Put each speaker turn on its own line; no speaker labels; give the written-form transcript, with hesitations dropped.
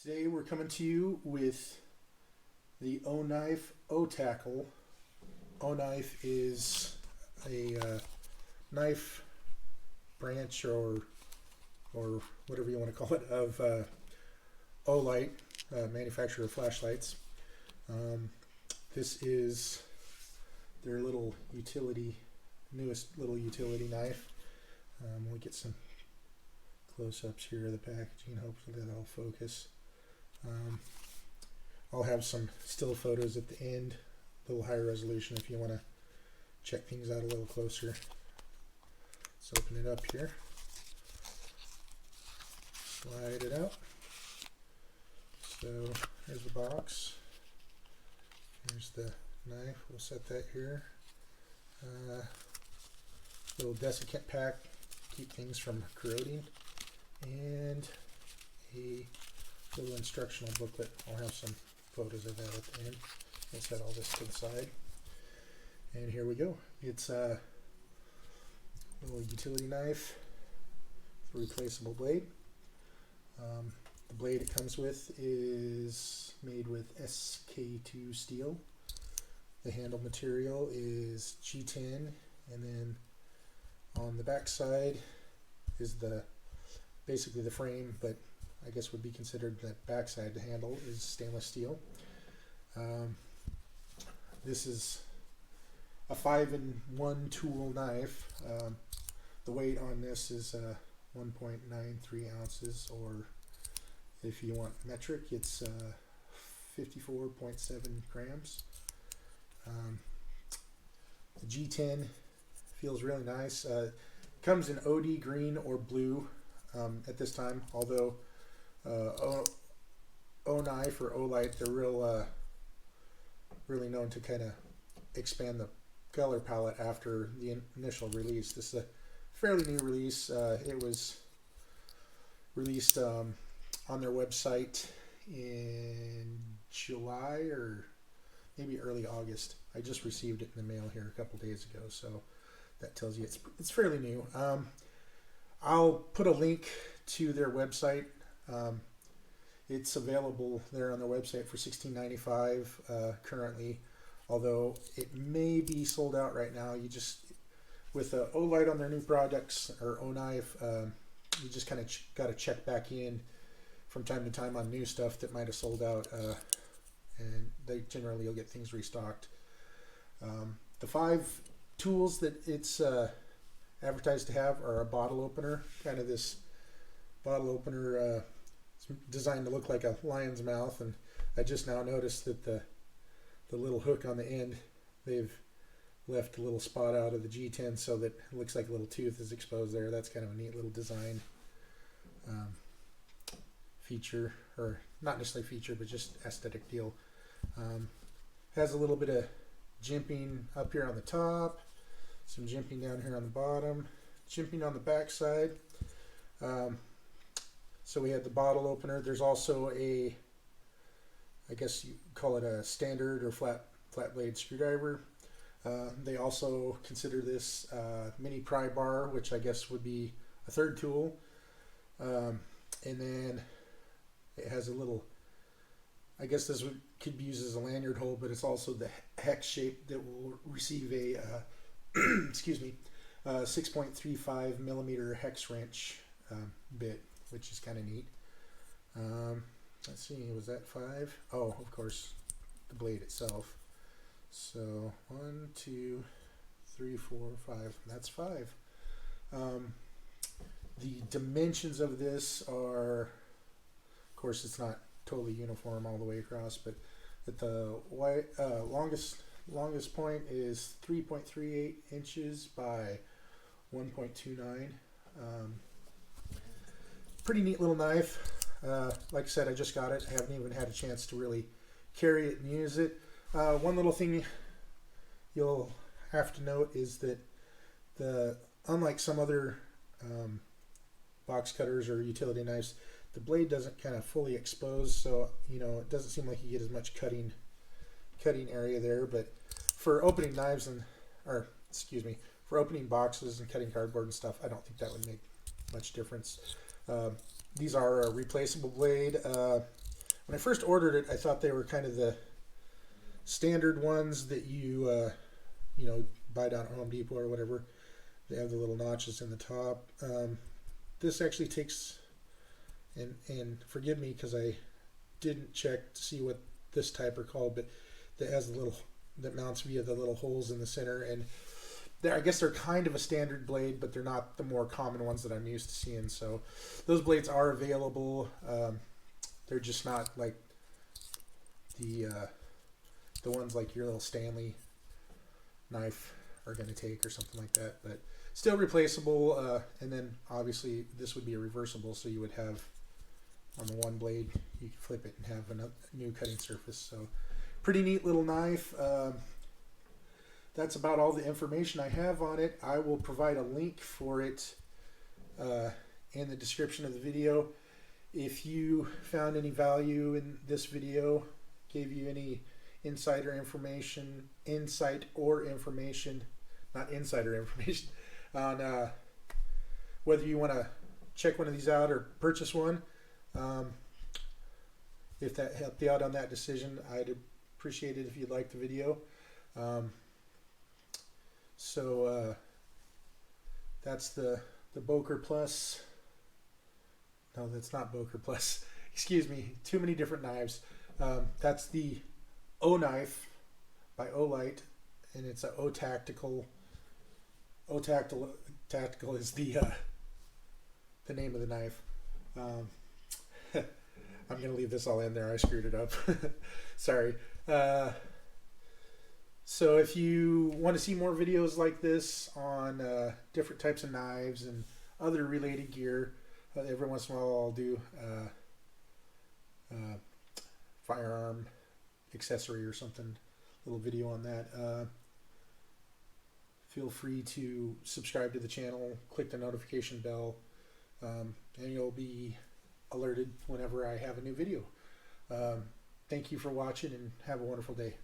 Today we're coming to you with the Oknife Otacle. Oknife is a knife branch or whatever you want to call it of olight, manufacturer of flashlights. This is their little newest little utility knife. We'll get some close-ups here of the packaging. Hopefully that'll focus. I'll have some still photos at the end, a little higher resolution if you want to check things out a little closer. Let's open it up here. Slide it out. So here's the box. Here's the knife. We'll set that here. Little desiccant pack, keep things from corroding, and a little instructional booklet. I'll have some photos of that at the end. We'll set all this to the side. And here we go. It's a little utility knife with a replaceable blade. The blade it comes with is made with SK2 steel. The handle material is G10, and then on the back side is basically the frame, but I guess would be considered the backside. The handle is stainless steel. This is a 5-in-1 tool knife. The weight on this is 1.93 ounces, or if you want metric, it's 54.7 grams. The G10 feels really nice. Comes in OD green or blue at this time, although Oknife or olight, they're really known to kind of expand the color palette after the initial release. This is a fairly new release. It was released on their website in July or maybe early August. I just received it in the mail here a couple days ago, so that tells you it's fairly new. I'll put a link to their website. It's available there on their website for $16.95 currently, although it may be sold out right now. You just, with olight on their new products, or Oknife, you just kind of got to check back in from time to time on new stuff that might have sold out, and you'll get things restocked. The 5 tools that it's advertised to have are a bottle opener, kind of this bottle opener designed to look like a lion's mouth, and I just now noticed that the little hook on the end, they've left a little spot out of the G10 so that it looks like a little tooth is exposed there. That's kind of a neat little design feature, or not necessarily feature, but just aesthetic deal. Has a little bit of jimping up here on the top, some jimping down here on the bottom, jimping on the back side. So we had the bottle opener. There's also I guess you call it a standard or flat blade screwdriver. They also consider this mini pry bar, which I guess would be a third tool. And then it has a little, I guess this could be used as a lanyard hole, but it's also the hex shape that will receive a excuse me, 6.35 millimeter hex wrench bit, which is kind of neat. Let's see, was that 5? Oh, of course, the blade itself. So 1, 2, 3, 4, 5. That's 5. The dimensions of this are, of course, it's not totally uniform all the way across, but at the longest point is 3.38 inches by 1.29. Pretty neat little knife. Like I said, I just got it. I haven't even had a chance to really carry it and use it. One little thing you'll have to note is that unlike some other box cutters or utility knives, the blade doesn't kind of fully expose, so it doesn't seem like you get as much cutting area there. But for opening knives for opening boxes and cutting cardboard and stuff, I don't think that would make much difference. These are a replaceable blade. when I first ordered it, I thought they were kind of the standard ones that you buy down at Home Depot or whatever. They have the little notches in the top. This actually takes, and forgive me because I didn't check to see what this type are called, but that has the little, that mounts via the little holes in the center, and I guess they're kind of a standard blade, but they're not the more common ones that I'm used to seeing. So those blades are available. They're just not like the ones like your little Stanley knife are going to take or something like that, but still replaceable. And then obviously this would be a reversible, so you would have on the one blade, you can flip it and have a new cutting surface. So pretty neat little knife. That's about all the information I have on it. I will provide a link for it in the description of the video. If you found any value in this video, gave you any insight or information on whether you want to check one of these out or purchase one. If that helped you out on that decision, I'd appreciate it if you'd like the video. So that's the Boker Plus. No, that's not Boker Plus. Excuse me, too many different knives. That's the Oknife by Olight, and it's an Otacle. Otacle is the name of the knife. I'm going to leave this all in there. I screwed it up. Sorry. So if you want to see more videos like this on different types of knives and other related gear, every once in a while I'll do firearm accessory or something, little video on that. Feel free to subscribe to the channel, click the notification bell, and you'll be alerted whenever I have a new video. Thank you for watching and have a wonderful day.